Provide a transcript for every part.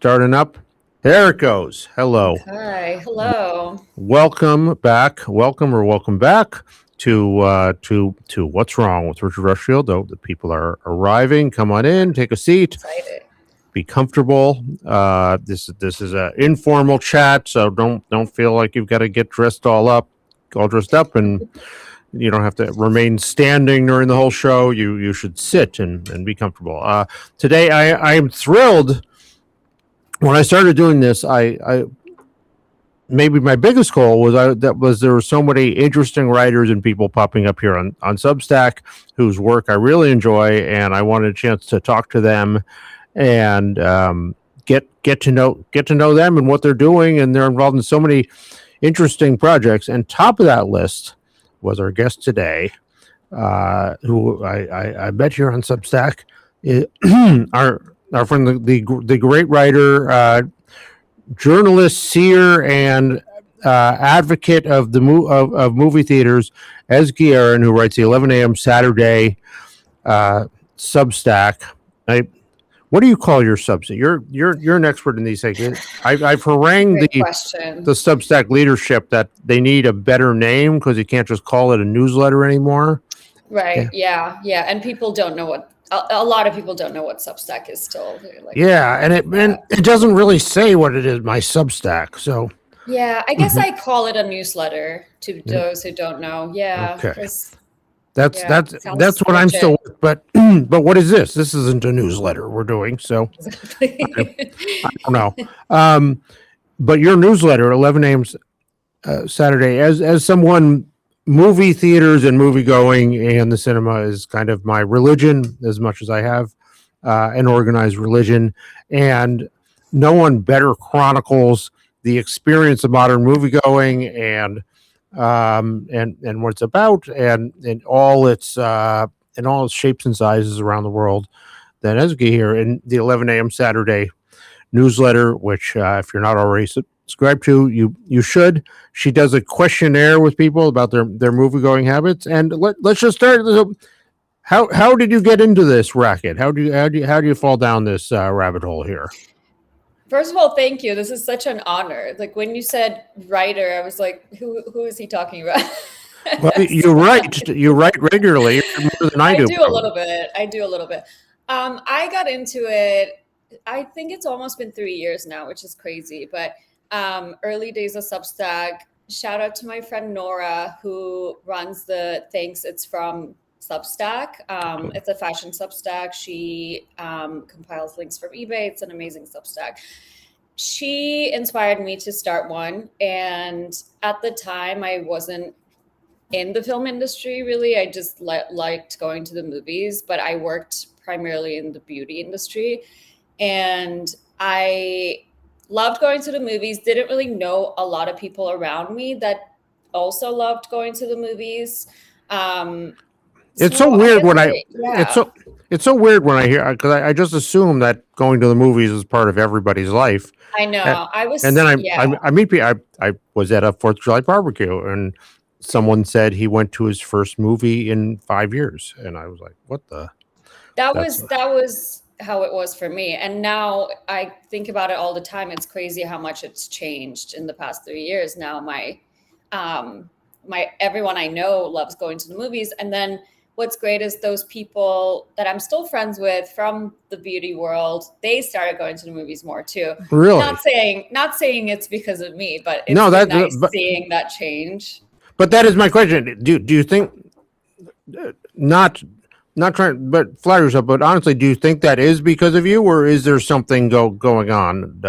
Starting up. There it goes. Hello. Hi. Hello. Welcome back. Welcome back to What's Wrong with Richard Rushfield. The people are arriving. Come on in. Take a seat. Excited. Be comfortable. This is an informal chat, so don't feel like you've got to get all dressed up, and you don't have to remain standing during the whole show. You should sit and be comfortable. Today I am thrilled. When I started doing this, I maybe my biggest goal was there were so many interesting writers and people popping up here on Substack whose work I really enjoy, and I wanted a chance to talk to them and get to know them and what they're doing, and they're involved in so many interesting projects. And top of that list was our guest today, who I met here on Substack, our friend, the great writer, journalist, seer, and advocate of movie theaters, Ezgi Eren, who writes the 11 a.m. Saturday Substack. What do you call your Substack? You're an expert in these things. I've harangued the Substack leadership that they need a better name because you can't just call it a newsletter anymore. Right. Yeah. And people don't know what. A lot of people don't know what Substack is still. And it doesn't really say what it is. My Substack. So. Yeah, I guess I call it a newsletter to those who don't know. Yeah. Okay. That's what I'm still with, but what is this? This isn't a newsletter we're doing, so I don't know. But your newsletter, 11 a.m. Saturday, as someone, movie theaters and movie going and the cinema is kind of my religion as much as I have an organized religion, and no one better chronicles the experience of modern movie going and what it's about and all its shapes and sizes around the world than Ezgi here in the 11 a.m. Saturday newsletter, which if you're not already subscribed to, you should. She does a questionnaire with people about their movie going habits, and let's just start. How did you get into this racket? How do you fall down this rabbit hole here? First of all, thank you. This is such an honor. Like when you said writer, I was like, who is he talking about? Well, you write regularly more than I do. I do a little bit. I got into it. I think it's almost been 3 years now, which is crazy. But early days of Substack. Shout out to my friend Nora, who runs the Thanks It's From Substack. It's a fashion Substack. She compiles links from eBay. It's an amazing Substack. She inspired me to start one. And at the time, I wasn't in the film industry, really. I just liked going to the movies, but I worked primarily in the beauty industry. And I loved going to the movies. Didn't really know a lot of people around me that also loved going to the movies. It's so weird when it's so weird when I hear, because I just assume that going to the movies is part of everybody's life. I know. I was at a 4th of July barbecue, and someone said he went to his first movie in 5 years, and I was like, "What the?" That was how it was for me, and now I think about it all the time. It's crazy how much it's changed in the past 3 years. Now my everyone I know loves going to the movies, and then what's great is those people that I'm still friends with from the beauty world, they started going to the movies more too. Really? Not saying it's because of me, but it's nice seeing that change. But that is my question. Do you think, not trying, but flatter yourself, but honestly, do you think that is because of you, or is there something going on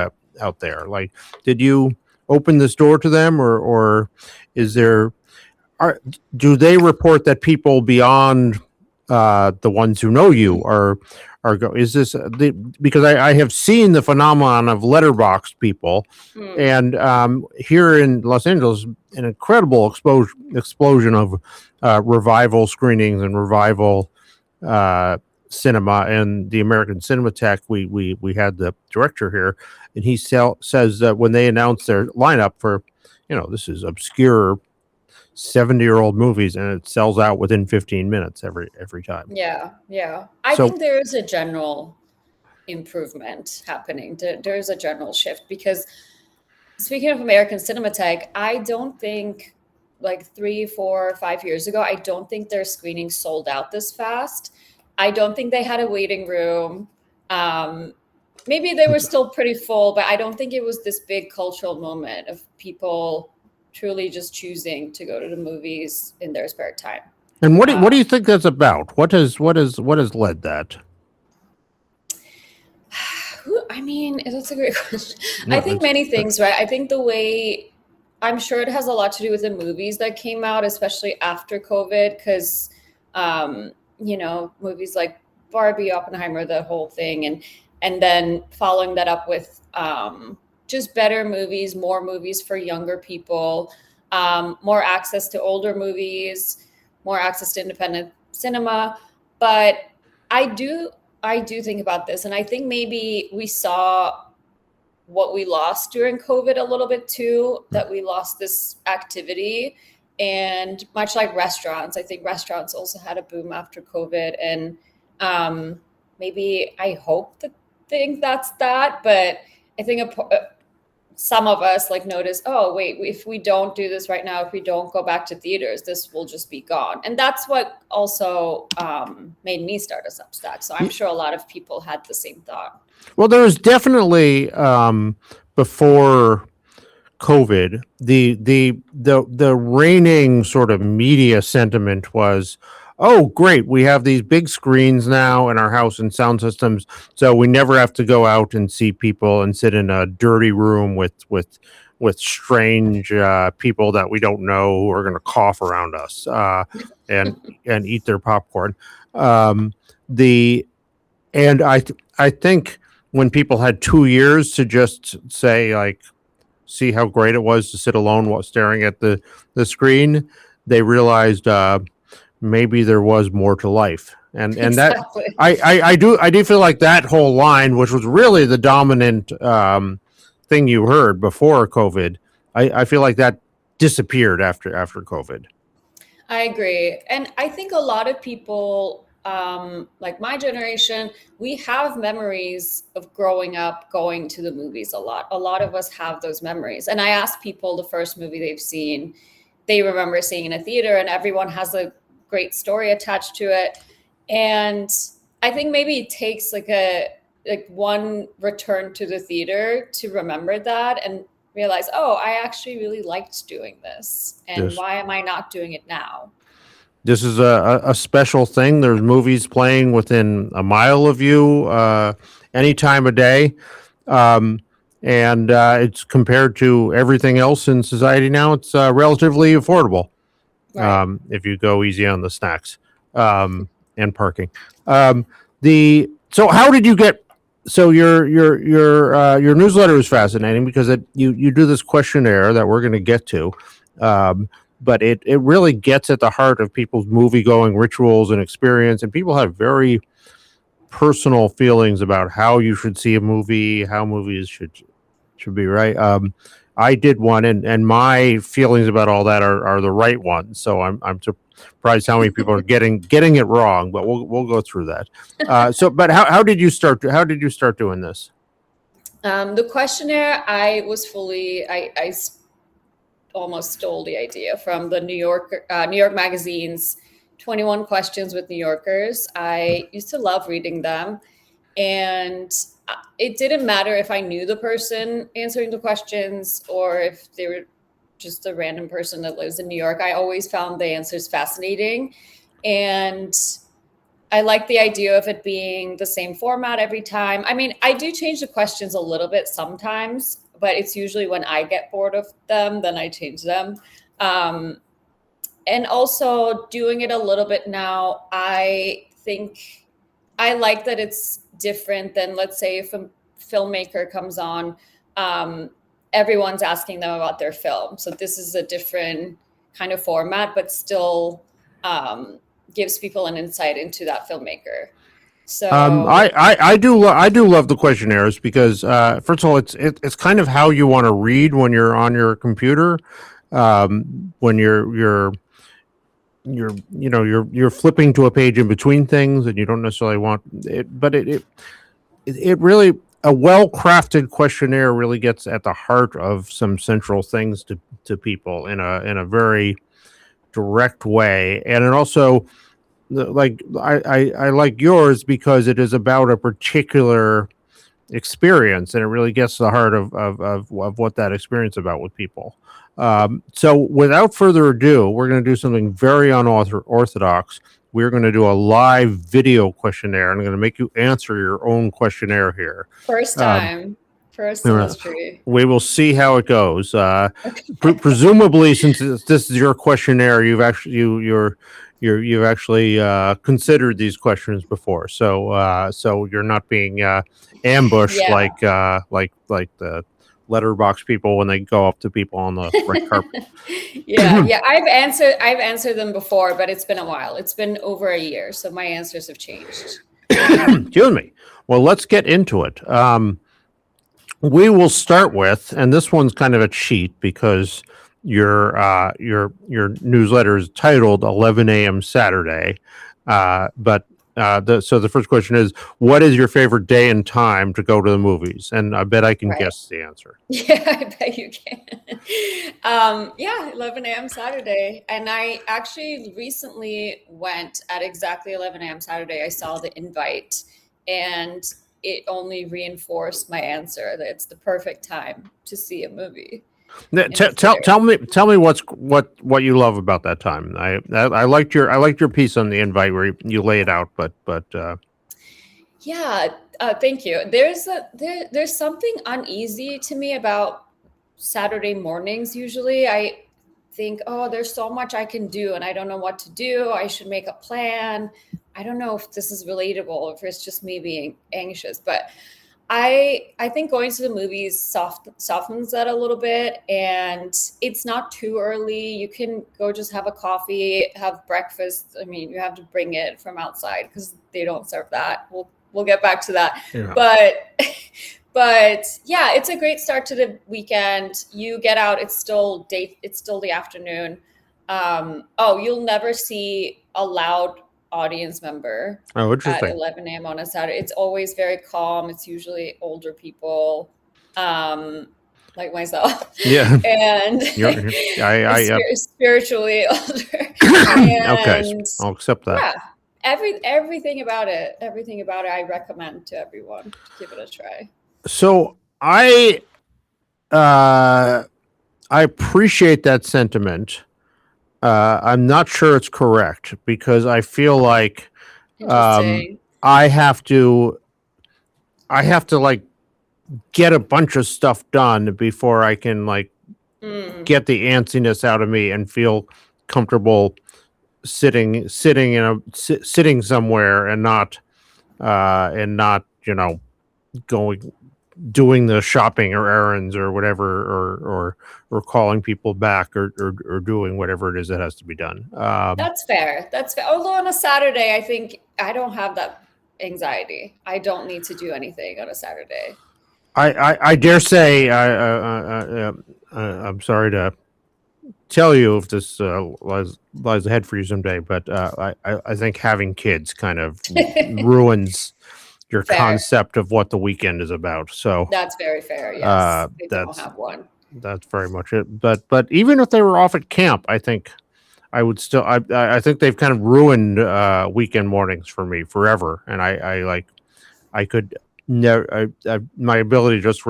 out there? Like, did you open this door to them, or is there? Do they report that people beyond the ones who know you are is this because I have seen the phenomenon of letterboxed people, and here in Los Angeles, an incredible explosion of revival screenings and revival cinema. And the American Cinematheque, we had the director here, and he says that when they announce their lineup for, this is obscure 70-year-old movies, and it sells out within 15 minutes every time. Yeah. I think there is a general improvement happening. There's a general shift, because speaking of American Cinematheque, I don't think like 3, 4, 5 years ago, I don't think their screenings sold out this fast. I don't think they had a waiting room. Maybe they were still pretty full, but I don't think it was this big cultural moment of people truly just choosing to go to the movies in their spare time. And what do you think that's about? What has led that? I mean, that's a great question. I think many things, right? I think I'm sure it has a lot to do with the movies that came out, especially after COVID, because, movies like Barbie, Oppenheimer, the whole thing, and then following that up with just better movies, more movies for younger people, more access to older movies, more access to independent cinema. But I do think about this, and I think maybe we saw what we lost during COVID a little bit too, that we lost this activity. And much like restaurants, I think restaurants also had a boom after COVID. And maybe I hope think that's that, but I think some of us like notice, oh wait, if we don't do this right now, if we don't go back to theaters, this will just be gone. And that's what also made me start a Substack. So I'm sure a lot of people had the same thought. Well, there was definitely before COVID, the reigning sort of media sentiment was, oh, great, we have these big screens now in our house and sound systems, so we never have to go out and see people and sit in a dirty room with strange people that we don't know who are going to cough around us and eat their popcorn. And I think when people had 2 years to just say, like, see how great it was to sit alone while staring at the screen, they realized maybe there was more to life. And exactly. That I do feel like that whole line, which was really the dominant thing you heard before COVID, I feel like that disappeared after COVID. I agree. And I think a lot of people, like my generation, we have memories of growing up going to the movies a lot. A lot of us have those memories. And I asked people the first movie they've seen, they remember seeing in a theater, and everyone has a great story attached to it. And I think maybe it takes like one return to the theater to remember that and realize, oh, I actually really liked doing this. And yes. Why am I not doing it now? This is a special thing. There's movies playing within a mile of you any time of day. And it's compared to everything else in society now, it's relatively affordable. Right. If you go easy on the snacks and parking. So how did you get? So your newsletter is fascinating because you do this questionnaire that we're going to get to. But it really gets at the heart of people's movie-going rituals and experience, and people have very personal feelings about how you should see a movie, how movies should be, right? I did one, and my feelings about all that are the right ones. So I'm surprised how many people are getting it wrong, but we'll go through that. But how did you start doing this? The questionnaire, I almost stole the idea from the New York Magazine's 21 Questions with New Yorkers. I used to love reading them, and it didn't matter if I knew the person answering the questions or if they were just a random person that lives in New York. I always found the answers fascinating, and I like the idea of it being the same format every time. I mean, I do change the questions a little bit sometimes, but it's usually when I get bored of them, then I change them. And also doing it a little bit now, I think I like that it's different than, let's say, if a filmmaker comes on, everyone's asking them about their film. So this is a different kind of format, but still gives people an insight into that filmmaker. So I do love the questionnaires because first of all, it's kind of how you want to read when you're on your computer, when you're flipping to a page in between things and you don't necessarily want it, but it really, a well-crafted questionnaire really gets at the heart of some central things to people in a very direct way, and it also, like, I like yours because it is about a particular experience, and it really gets to the heart of what that experience about with people. So without further ado, we're going to do something very unorthodox. We're going to do a live video questionnaire, and I'm going to make you answer your own questionnaire here. First time. First in history. We will see how it goes. Presumably, since this is your questionnaire, you've actually considered these questions before, so you're not being ambushed like the letterbox people when they go up to people on the red carpet. Yeah. I've answered them before, but it's been a while. It's been over a year, so my answers have changed. Excuse me. Well, let's get into it. We will start with, and this one's kind of a cheat because your newsletter is titled 11 a.m. Saturday, but so the first question is, what is your favorite day and time to go to the movies? And I bet I can guess the answer. Yeah, I bet you can. 11 a.m. Saturday. And I actually recently went at exactly 11 a.m. Saturday. I saw the invite, and it only reinforced my answer that it's the perfect time to see a movie. Tell me what you love about that time. I liked your piece on the invite where you lay it out, but thank you. There's something uneasy to me about Saturday mornings. Usually I think, there's so much I can do and I don't know what to do. I should make a plan. I don't know if this is relatable, if it's just me being anxious, but I think going to the movies softens that a little bit, and it's not too early. You can go just have a coffee, have breakfast. I mean, you have to bring it from outside because they don't serve that. We'll get back to that. Yeah. But yeah, it's a great start to the weekend. You get out, it's still the afternoon. You'll never see a loud audience member at 11 a.m. on a Saturday. It's always very calm. It's usually older people, like myself. Yeah. And spiritually older. Okay, I'll accept that. Yeah. Everything about it, I recommend to everyone to give it a try. So I appreciate that sentiment. I'm not sure it's correct because I feel like I have to like get a bunch of stuff done before I can like get the antsiness out of me and feel comfortable sitting somewhere and not doing the shopping or errands or whatever, or calling people back or doing whatever it is that has to be done. That's fair. Although on a Saturday, I think I don't have that anxiety. I don't need to do anything on a Saturday. I dare say, I'm sorry to tell you if this lies ahead for you someday, but I think having kids kind of ruins your concept of what the weekend is about. So that's very fair. Yes, they don't have one. That's very much it. But even if they were off at camp, I think I would still. I think they've kind of ruined weekend mornings for me forever. And I could never. My ability to just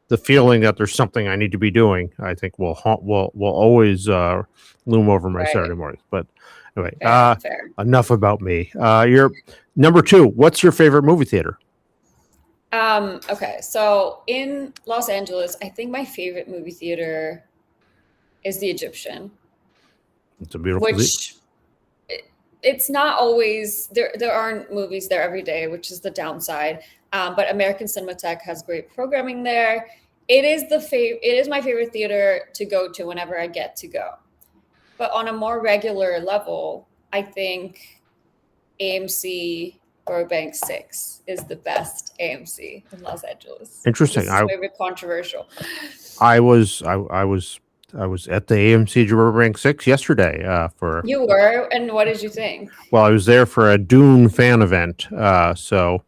the feeling that there's something I need to be doing, I think will always loom over my Saturday mornings. But anyway, fair. Enough about me. Your number 2. What's your favorite movie theater? Okay, so in Los Angeles, I think my favorite movie theater is the Egyptian. It's a beautiful. It's not always there. There aren't movies there every day, which is the downside. But American Cinematheque has great programming there. It is my favorite theater to go to whenever I get to go. But on a more regular level, I think AMC Burbank 6 is the best AMC in Los Angeles. Interesting. This is maybe controversial. I was at the AMC Burbank 6 yesterday for. You were, and what did you think? Well, I was there for a Dune fan event, so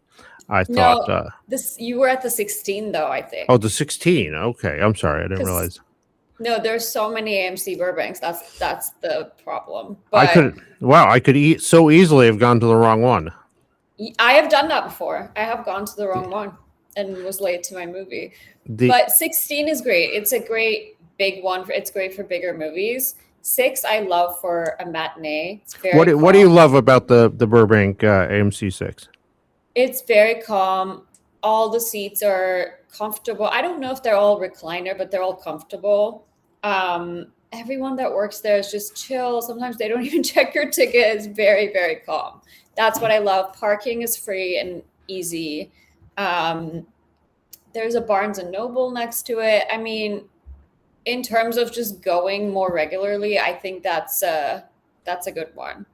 I thought. No, you were at the 16 though, I think. Oh, the 16. Okay, I'm sorry, I didn't 'Cause realize. No, there's so many AMC Burbanks. That's the problem. I But could. Wow, I could so easily have gone to the wrong one. I have done that before. I have gone to the wrong one and was late to my movie. But 16 is great. It's a great big one. It's great for bigger movies. 6 I love for a matinee. It's very what do you love about the Burbank AMC 6? It's very calm. All the seats are comfortable. I don't know if they're all recliner, but they're all comfortable. Everyone that works there is just chill. Sometimes they don't even check your ticket. It's very, very calm. That's what I love. Parking is free and easy. There's a Barnes and Noble next to it. I mean, in terms of just going more regularly, I think that's a good one.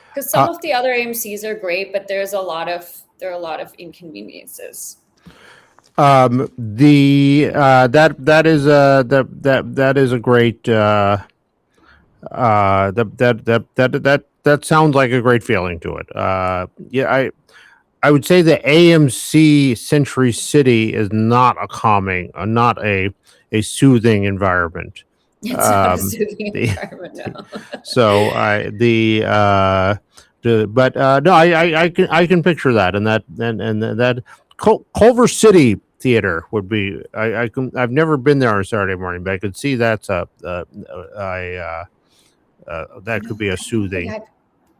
Because some of the other AMCs are great, but there are a lot of inconveniences. That is a great that sounds like a great feeling to it. I would say the AMC Century City is not a calming, not a soothing environment. It's not a soothing environment, no. So no, I can picture that, and that Culver City Theater would be. I've never been there on a Saturday morning, but I could see that could be a soothing. I've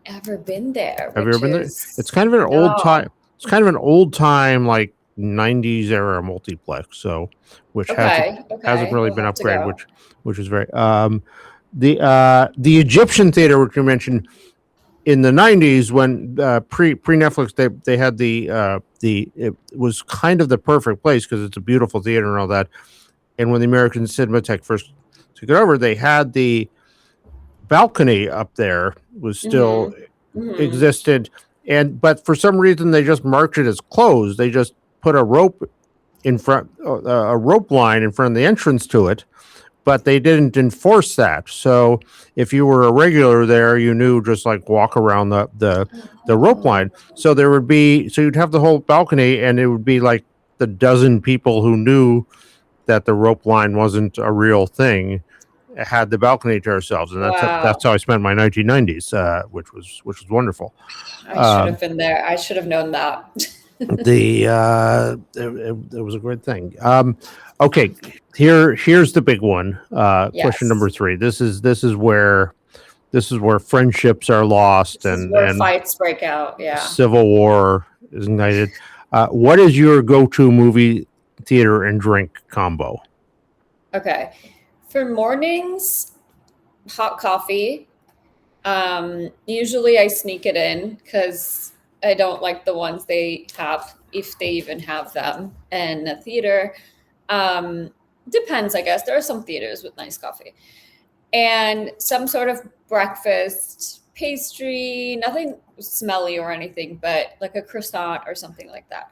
ever been there. Have you ever been there? It's kind of an old time. It's kind of an old time, like 90s era multiplex. So, which hasn't really been upgraded, which is very. The Egyptian Theater, which you mentioned, in the 90s when pre Netflix, they had it was kind of the perfect place because it's a beautiful theater and all that. And when the American Cinematheque first took it over, they had the balcony up there was still existed, but for some reason they just marked it as closed. They just put a rope in front, a rope line in front of the entrance to it, but they didn't enforce that. So if you were a regular there, you knew just like walk around the rope line. So you'd have the whole balcony, and it would be like the dozen people who knew that the rope line wasn't a real thing had the balcony to ourselves, and that's how I spent my 1990s, which was wonderful. I should have been there. I should have known that. It was a great thing. Okay, here's the big one. Question number 3. This is where friendships are lost and fights break out. Yeah, civil war is ignited. What is your go-to movie theater and drink combo? Okay, for mornings, hot coffee. Usually I sneak it in because I don't like the ones they have, if they even have them in a theater. Depends, I guess. There are some theaters with nice coffee. And some sort of breakfast, pastry, nothing smelly or anything, but like a croissant or something like that.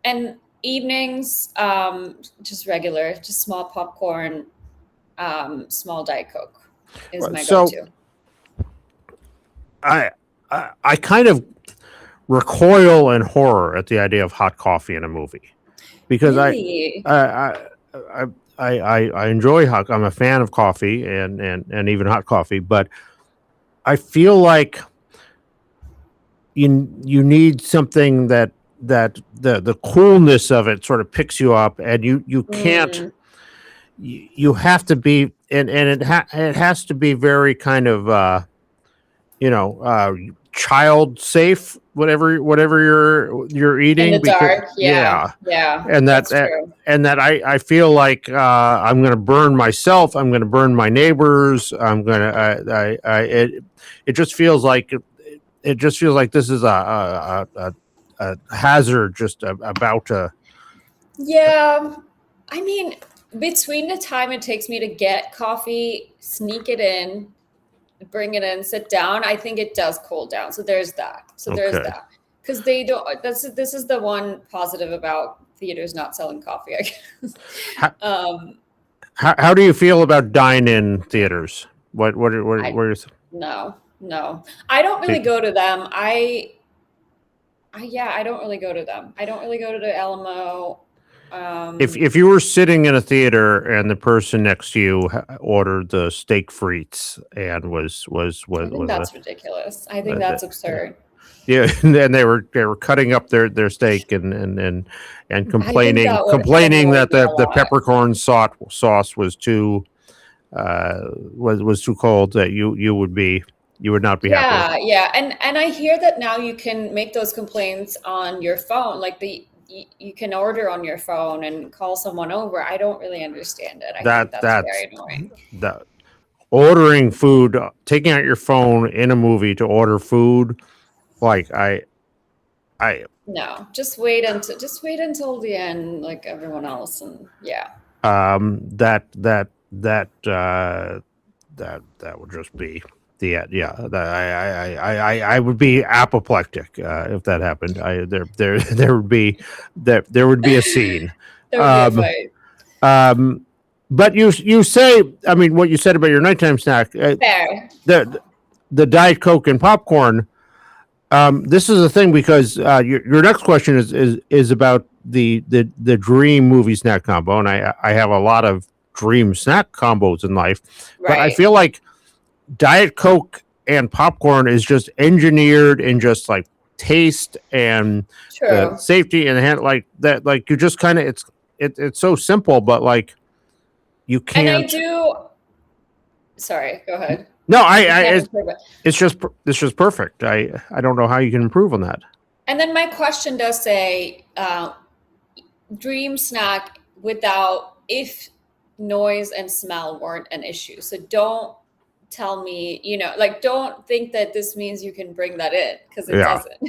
And evenings, just regular, just small popcorn, small Diet Coke is my go-to. I kind of recoil in horror at the idea of hot coffee in a movie, because really? I enjoy hot. I'm a fan of coffee and even hot coffee, but I feel like you need something that the coolness of it sort of picks you up, and you can't. You have to be, and it has to be very kind of child safe, whatever you're eating. In the dark, yeah. And that I feel like I'm going to burn myself. I'm going to burn my neighbors. It just feels like this is a hazard just about to. Yeah, I mean, between the time it takes me to get coffee, sneak it in, bring it in, sit down, I think it does cool down. So there's that. Because they don't. This is the one positive about theaters not selling coffee, I guess. How do you feel about dine-in theaters? What are No, I don't really go to them. I don't really go to them. I don't really go to the Alamo. If you were sitting in a theater and the person next to you ordered the steak frites and was I think that's ridiculous. I think that's absurd. Yeah, and they were cutting up their steak and complaining that the peppercorn sauce was too was too cold, that you would not be happy. Yeah, and I hear that now you can make those complaints on your phone, like you can order on your phone and call someone over. I don't really understand it. I think that's very annoying. Ordering food, taking out your phone in a movie to order food, like no, just wait until the end, like everyone else, and yeah. That would just be the end. Yeah, I would be apoplectic if that happened. There would be a scene. There would be a fight. But you say, I mean, what you said about your nighttime snack, fair. The Diet Coke and popcorn. This is the thing, because your next question is about the dream movie snack combo, and I have a lot of dream snack combos in life, but I feel like Diet Coke and popcorn is just engineered in just like taste and safety and like that. Like you just kind of it's so simple, but like you can't. And I do. Sorry, go ahead. No, it's just perfect. I don't know how you can improve on that. And then my question does say dream snack without if noise and smell weren't an issue. So don't tell me, like, don't think that this means you can bring that in, because it doesn't.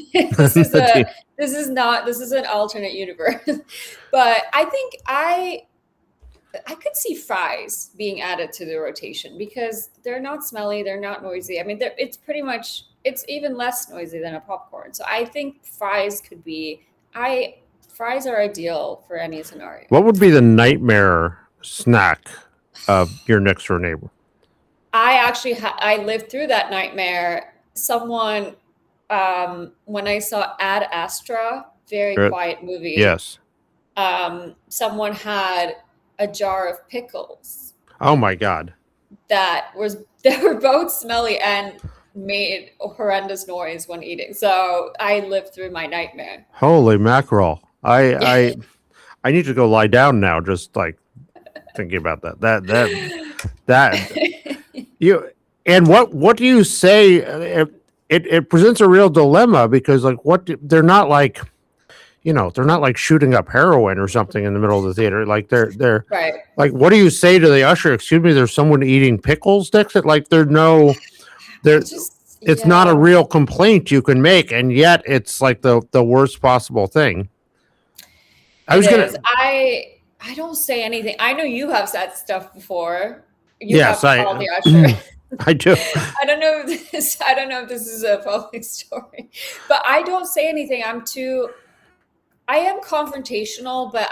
This is an alternate universe. But I think I could see fries being added to the rotation, because they're not smelly, they're not noisy. I mean, it's even less noisy than a popcorn. So I think fries fries are ideal for any scenario. What would be the nightmare snack of your next door neighbor? I actually I lived through that nightmare. Someone, when I saw Ad Astra, very quiet movie. Yes. Someone had a jar of pickles. Oh my God. They were both smelly and made a horrendous noise when eating. So I lived through my nightmare. Holy mackerel. I need to go lie down now, just like thinking about that. And what do you say? It presents a real dilemma, because like they're not like shooting up heroin or something in the middle of the theater. Like they're right. Like, what do you say to the usher? Excuse me, there's someone eating pickles next to it. Like it's not a real complaint you can make, and yet it's like the worst possible thing. I don't say anything. I know you have said stuff before. Yes, I called the usher. I do. I don't know if this is a public story, but I don't say anything. I am confrontational, but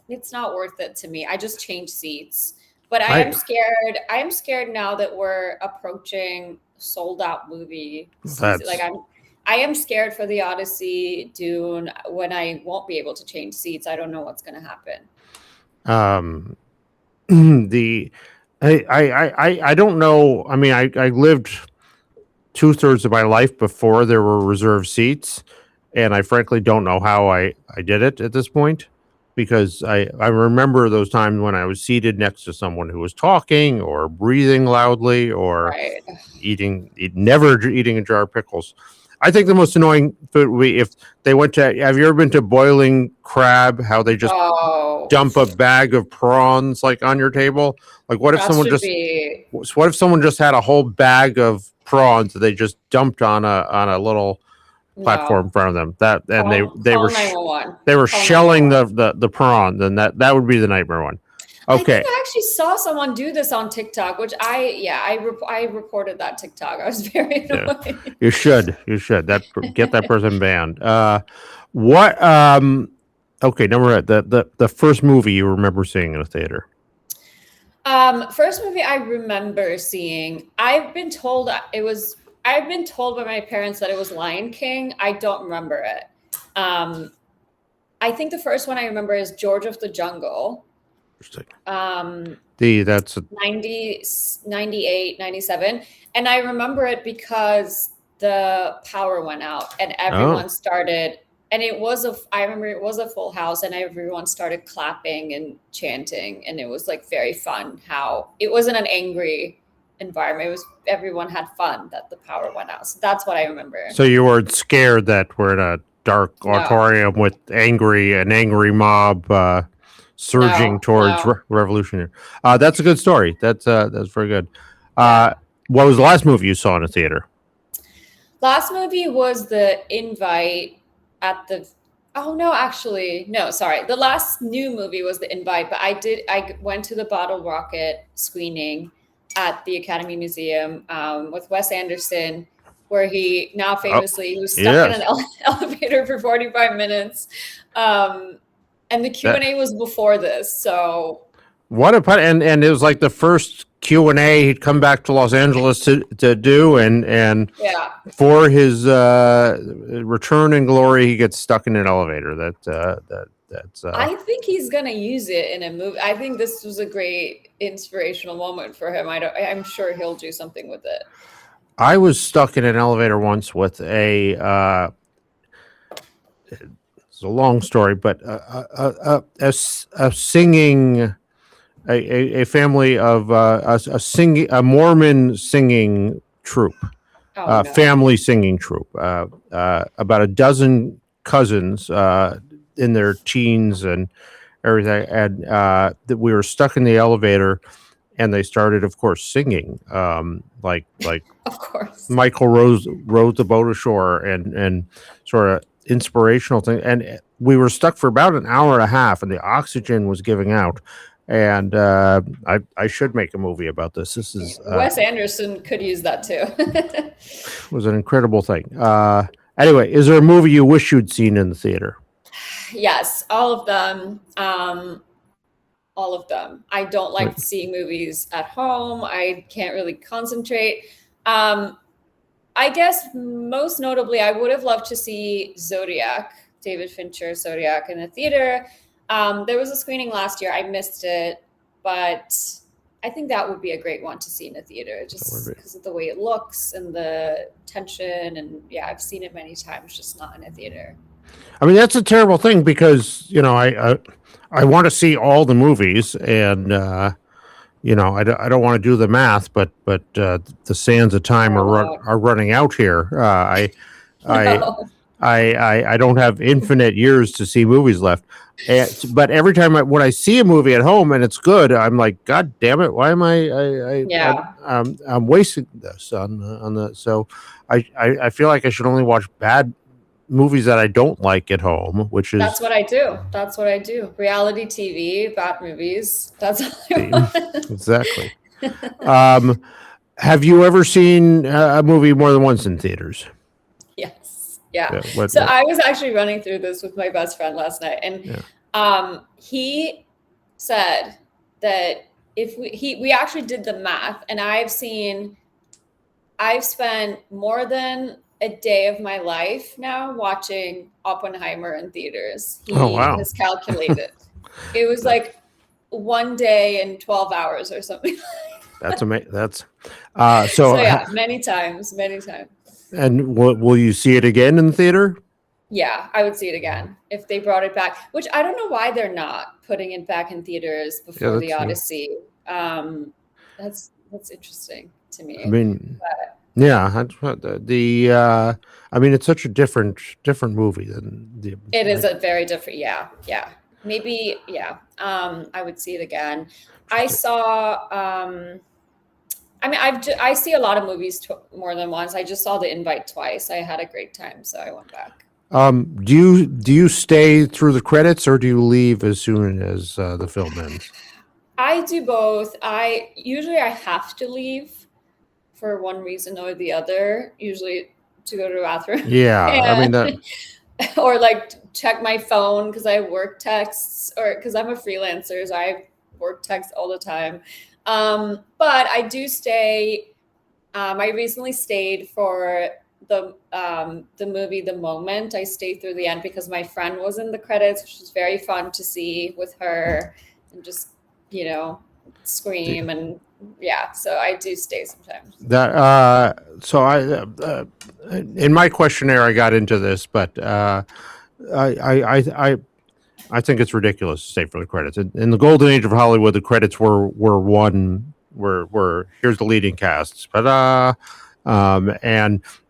it's not worth it to me. I just change seats. But I am scared. I am scared now that we're approaching sold out movie season. Like I am scared for the Odyssey, Dune, when I won't be able to change seats. I don't know what's going to happen. I don't know. I mean, I lived 2/3 of my life before there were reserved seats, and I frankly don't know how I did it at this point, because I remember those times when I was seated next to someone who was talking or breathing loudly or never eating a jar of pickles. I think the most annoying food would be if they went to. Have you ever been to Boiling Crab? How they just dump a bag of prawns like on your table? Like, what if someone just had a whole bag of prawns that they just dumped on a little platform in front of them? They were shelling the prawn. Then that would be the nightmare one. Okay. I think I actually saw someone do this on TikTok, which I reported that TikTok. I was very annoyed. Yeah. You should get that person banned. Okay, number 8, the first movie you remember seeing in a theater. First movie I remember seeing, I've been told by my parents that it was Lion King. I don't remember it. I think the first one I remember is George of the Jungle. That's 90, 98, 97. And I remember it because the power went out and everyone started, and I remember it was a full house and everyone started clapping and chanting. And it was like very fun how it wasn't an angry environment. It was, everyone had fun that the power went out. So that's what I remember. So you weren't scared that we're in a dark auditorium with an angry mob surging towards revolutionary. That's a good story. That's very good. What was the last movie you saw in a theater? Last movie was The Invite at the. Oh no, actually, no, sorry. The last new movie was The Invite, but I went to the Bottle Rocket screening at the Academy Museum with Wes Anderson, where he now famously he was stuck in an elevator for 45 minutes. And the Q&A was before this, so what a and it was like the first Q&A he'd come back to Los Angeles to do, and for his return in glory, he gets stuck in an elevator. That's. I think he's gonna use it in a movie. I think this was a great inspirational moment for him. I'm sure he'll do something with it. I was stuck in an elevator once with a. It's a long story, but a singing, a family of a Mormon singing troupe, family singing troupe, about a dozen cousins in their teens and everything, and that we were stuck in the elevator, and they started, of course, singing, like of course, Michael rowed the boat ashore, and sort of inspirational thing, and we were stuck for about an hour and a half, and the oxygen was giving out, and I should make a movie about this. This is Wes Anderson could use that too. It was an incredible thing. Anyway, is there a movie you wish you'd seen in the theater? Yes, all of them. All of them. I don't like seeing movies at home. I can't really concentrate. I guess most notably, I would have loved to see Zodiac, David Fincher Zodiac, in the theater. There was a screening last year. I missed it, but I think that would be a great one to see in a theater, just because of the way it looks and the tension. And I've seen it many times, just not in a theater. I mean, that's a terrible thing because, I want to see all the movies, and I don't want to do the math, but the sands of time are running out here. I don't have infinite years to see movies left. But every time when I see a movie at home and it's good, I'm like, God damn it! Why am I'm wasting this on the? So I feel like I should only watch bad movies that I don't like at home, which is that's what I do. Reality TV, bad movies. That's all I want. Exactly. Have you ever seen a movie more than once in theaters? Yes. Yeah. I was actually running through this with my best friend last night, and he said that if we actually did the math, and I've spent more than a day of my life now watching Oppenheimer in theaters. He has calculated. It was like 1 day and 12 hours or something. That's amazing. That's many times. And will you see it again in the theater? Yeah, I would see it again if they brought it back, which I don't know why they're not putting it back in theaters before the Odyssey. That's interesting to me. I mean, I mean, it's such a different movie than it is a very different. Yeah. Maybe. Yeah. I would see it again. I saw. I see a lot of movies more than once. I just saw The Invite twice. I had a great time, so I went back. Do you stay through the credits, or do you leave as soon as the film ends? I do both. I have to leave for one reason or the other, usually to go to the bathroom. Yeah, or like check my phone because I work texts, or because I'm a freelancer, so I work text all the time. But I do stay. I recently stayed for the movie The Moment. I stayed through the end because my friend was in the credits, which was very fun to see with her and just, scream. And yeah, so I do stay sometimes. In my questionnaire I got into this, but I think it's ridiculous to stay for the credits. In the golden age of Hollywood, the credits were here's the leading casts, and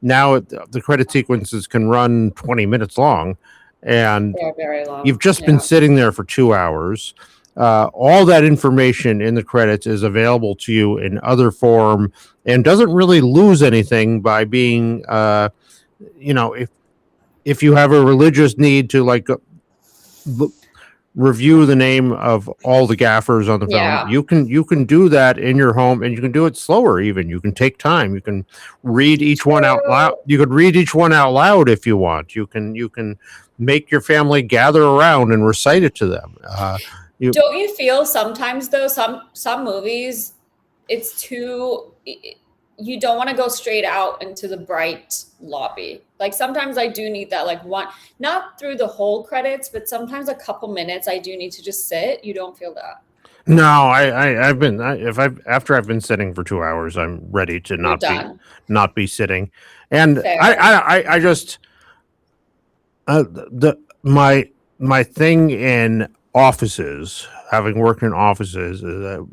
now the credit sequences can run 20 minutes long, and They're very long. You've just been sitting there for 2 hours. All that information in the credits is available to you in other form and doesn't really lose anything by being, if you have a religious need to review the name of all the gaffers on the film, you can do that in your home, and you can do it slower. Even you can take time. You can read each one out loud. You could read each one out loud if you want. You can make your family gather around and recite it to them. Don't you feel sometimes though some movies, it's too, you don't want to go straight out into the bright lobby. Like sometimes I do need that, not through the whole credits, but sometimes a couple minutes I do need to just sit. You don't feel that? No, after I've been sitting for 2 hours, I'm ready to not be sitting. And fair. I just my thing in offices, having worked in offices, a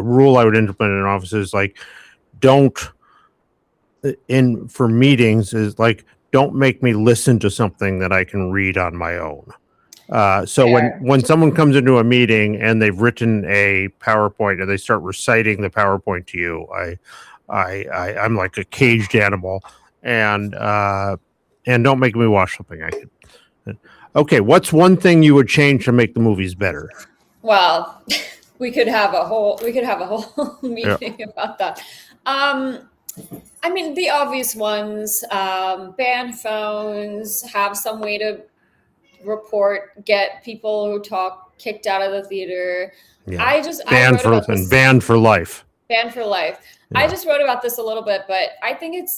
rule I would implement in offices, for meetings is don't make me listen to something that I can read on my own. So when someone comes into a meeting and they've written a PowerPoint and they start reciting the PowerPoint to you, I'm like a caged animal, and don't make me watch something I can. Okay, what's one thing you would change to make the movies better? Well, we could have a whole meeting about that. I mean, the obvious ones, ban phones, have some way to report, get people who talk kicked out of the theater. Yeah. Banned for life. Banned for life. Yeah. I just wrote about this a little bit, but I think it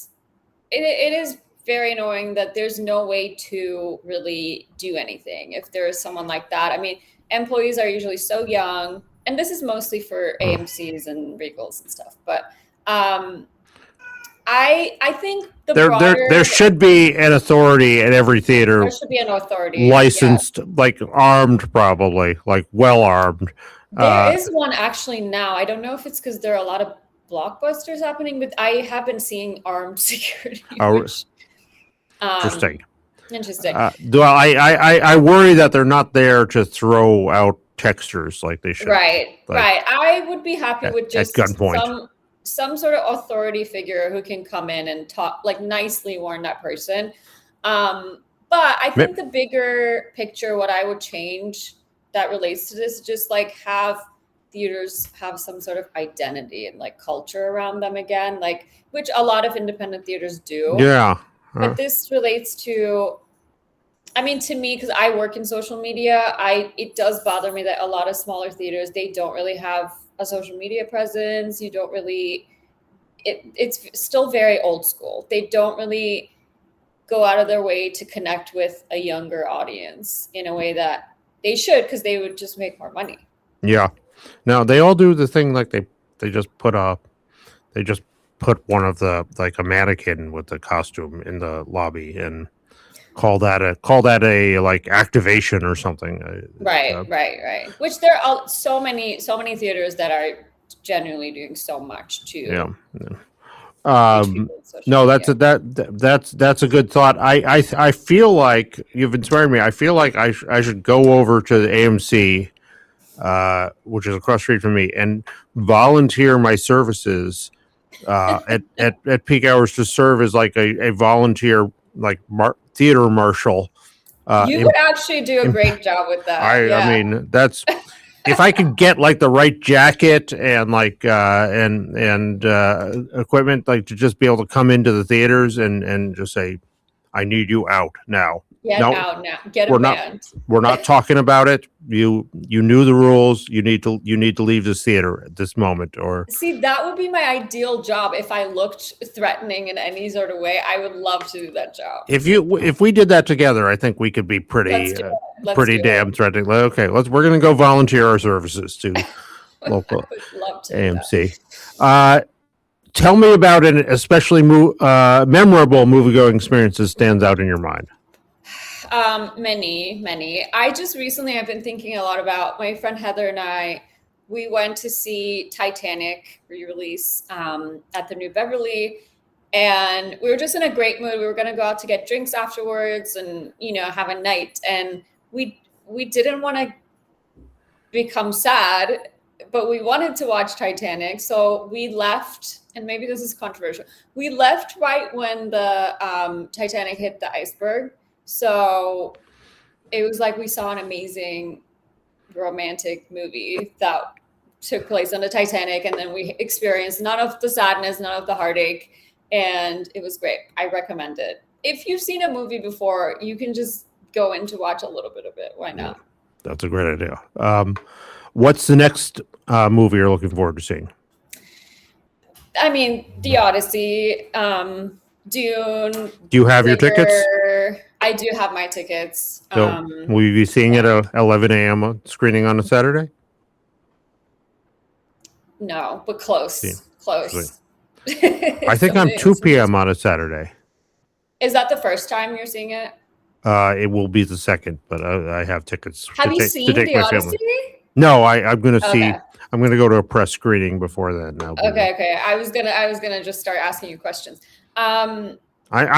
is very annoying that there's no way to really do anything if there is someone like that. I mean, employees are usually so young, and this is mostly for AMCs and Regals and stuff, but I think there should be an authority at every theater. There should be an authority licensed, armed, probably, well armed. There is one actually now. I don't know if it's because there are a lot of blockbusters happening, but I have been seeing armed security. Interesting. I worry that they're not there to throw out texters like they should. Right. I would be happy with just at gunpoint. Some sort of authority figure who can come in and talk, nicely warn that person. But I think the bigger picture, what I would change that relates to this, just have theaters have some sort of identity and culture around them again, which a lot of independent theaters do. Yeah. But this relates to, to me, because I work in social media, it does bother me that a lot of smaller theaters, they don't really have a social media presence. You don't really, it's still very old school. They don't really go out of their way to connect with a younger audience in a way that they should, because they would just make more money. Yeah. No, they all do the thing they just put one of the a mannequin with the costume in the lobby and call that a activation or something. Right. Which there are so many theaters that are genuinely doing so much too. No, that's a good thought. I feel like you've inspired me. I feel like I should go over to the AMC, which is across the street from me, and volunteer my services at peak hours to serve as a volunteer theater marshal. You would actually do a great job with that. I mean, that's if I could get the right jacket and equipment, to just be able to come into the theaters and just say, I need you out now. Get no, out now. Get we're a not. band. We're not talking about it. You knew the rules. You need to leave this theater at this moment. Or see, that would be my ideal job. If I looked threatening in any sort of way, I would love to do that job. if we did that together, I think we could be pretty damn threatening. Okay, we're gonna go volunteer our services to local AMC. Tell me about an especially memorable movie-going experience that stands out in your mind. Many. I just recently have been thinking a lot about my friend Heather and I. We went to see Titanic re-release at the New Beverly, and we were just in a great mood. We were going to go out to get drinks afterwards and, have a night. And we didn't want to become sad, but we wanted to watch Titanic. So we left, and maybe this is controversial. We left right when the Titanic hit the iceberg. So it was like we saw an amazing romantic movie that took place on the Titanic, and then we experienced none of the sadness, none of the heartache, and it was great. I recommend it. If you've seen a movie before, you can just go in to watch a little bit of it. Why not? That's a great idea. What's the next movie you're looking forward to seeing? I mean, The Odyssey, Dune. Do you have your tickets? I do have my tickets. So will you be seeing it at 11 a.m. screening on a Saturday? No, but close. Yeah, close. I think on 2 p.m. on a Saturday. Is that the first time you're seeing it? It will be the second, but I have tickets. Have you seen The Odyssey? No, I'm going to see. I'm going to go to a press screening before then. Okay. I was gonna just start asking you questions. I'm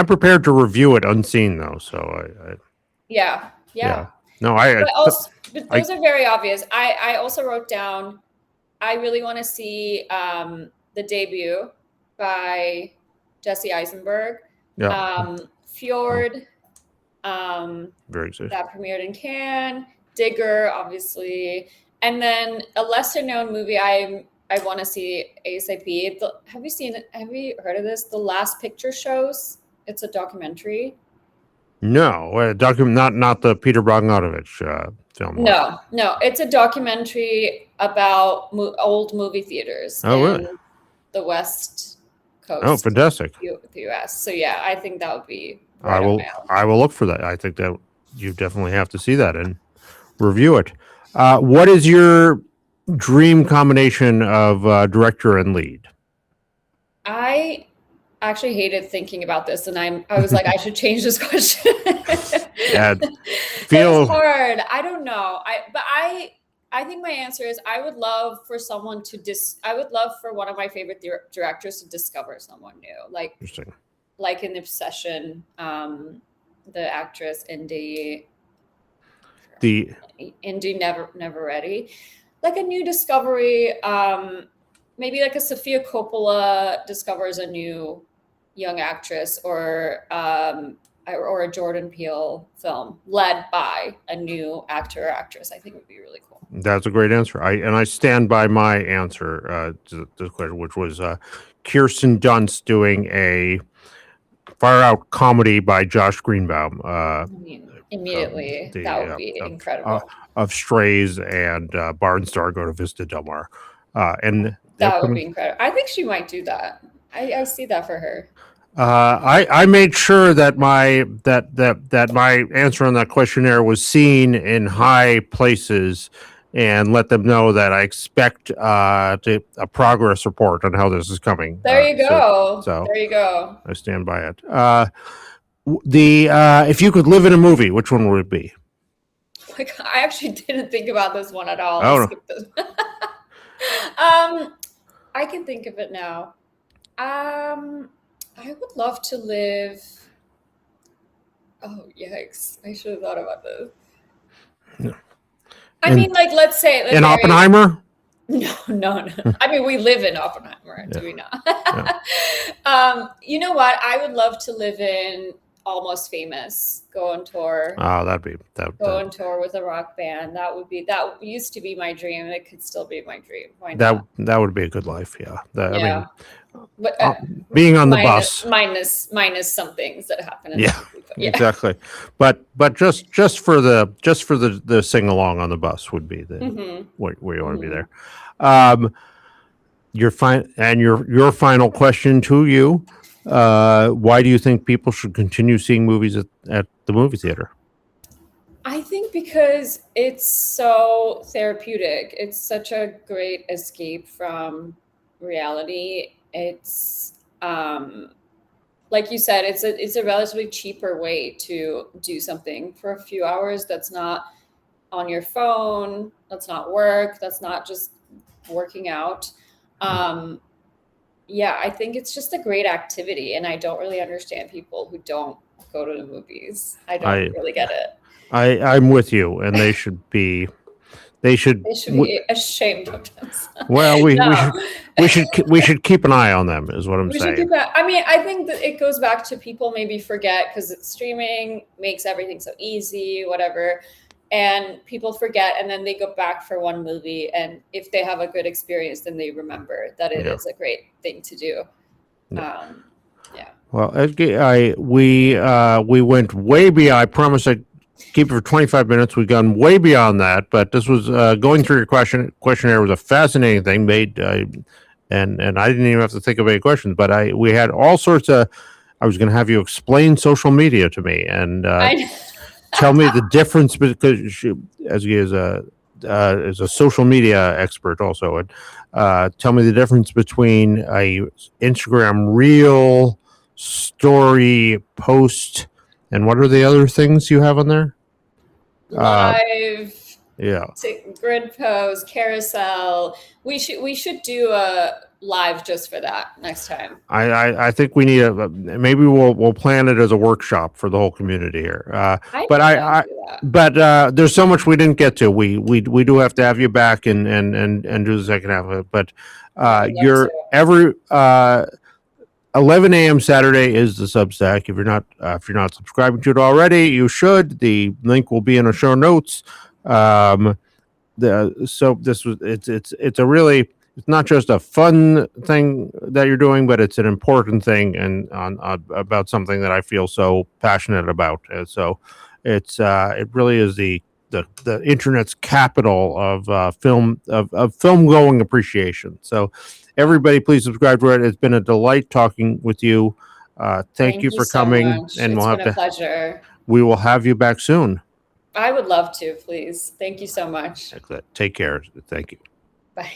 prepared to review it unseen though. So yeah. No, but those are very obvious. I also wrote down. I really want to see the debut by Jesse Eisenberg. Yeah. Fjord. Very excited. That premiered in Cannes. Digger, obviously, and then a lesser known movie I want to see ASAP. Have you seen it? Have you heard of this? The Last Picture Shows. It's a documentary. No, not the Peter Bogdanovich film. No, it's a documentary about old movie theaters in the West Coast. Oh, fantastic! The U.S. So yeah, I think that would be. I will look for that. I think that you definitely have to see that and review it. What is your dream combination of director and lead? I actually hated thinking about this, and I was like, I should change this question. It's hard. I don't know. I think my answer is I would love for someone I would love for one of my favorite directors to discover someone new, like in Obsession, the actress Indy Never Ready, like a new discovery. Maybe like a Sofia Coppola discovers a new young actress, or a Jordan Peele film led by a new actor or actress. I think would be really cool. That's a great answer. I stand by my answer to this question, which was Kirsten Dunst doing a far out comedy by Josh Greenbaum. Immediately, that would be incredible. Of Strays and Barnstar Go to Vista Del Mar, and that would be incredible. I think she might do that. I see that for her. I made sure that my answer on that questionnaire was seen in high places, and let them know that I expect a progress report on how this is coming. There you go. So there you go. I stand by it. If you could live in a movie, which one would it be? Oh my God, I actually didn't think about this one at all. Oh, no. I can think of it now. I would love to live. Oh, yikes. I should have thought about this. No. I mean, like, let's say. In Oppenheimer? No. I mean, we live in Oppenheimer, do we not? Yeah. You know what? I would love to live in Almost Famous, go on tour. Oh, go on tour with a rock band. That used to be my dream. It could still be my dream. Why not? That would be a good life. Yeah. I mean, but being on the bus minus some things that happen in the movie, exactly. But just for the sing along on the bus would be the where you want to be there. Your final question to you: why do you think people should continue seeing movies at the movie theater? I think because it's so therapeutic. It's such a great escape from reality. It's like you said, it's a relatively cheaper way to do something for a few hours that's not on your phone, that's not work, that's not just working out. I think it's just a great activity, and I don't really understand people who don't go to the movies. I don't really get it. I'm with you, and they should be ashamed of themselves. Well, we should keep an eye on them, is what I'm saying. I think that it goes back to people maybe forget, because streaming makes everything so easy, whatever, and people forget, and then they go back for one movie, and if they have a good experience, then they remember that it is a great thing to do. Well, Ezgi, we went way beyond. I promise I'd keep it for 25 minutes. We've gone way beyond that, but this was going through your questionnaire was a fascinating thing. And I didn't even have to think of any questions, but we had all sorts of. I was going to have you explain social media to me and tell me the difference, because Ezgi is a social media expert also, and tell me the difference between a Instagram reel, story, post, and what are the other things you have on there? Live, grid post, carousel. We should do a live just for that next time. I think we need maybe we'll plan it as a workshop for the whole community here. But there's so much we didn't get to. We do have to have you back and do the second half of it. But you're every 11 a.m. Saturday is the Substack. If you're not subscribing to it already, you should. The link will be in the show notes. It's not just a fun thing that you're doing, but it's an important thing and about something that I feel so passionate about. And so it really is the internet's capital of film going appreciation. So everybody, please subscribe to it. It's been a delight talking with you. Thank you for coming, and it's been a pleasure. We will have you back soon. I would love to, please. Thank you so much. Take care. Thank you. Bye.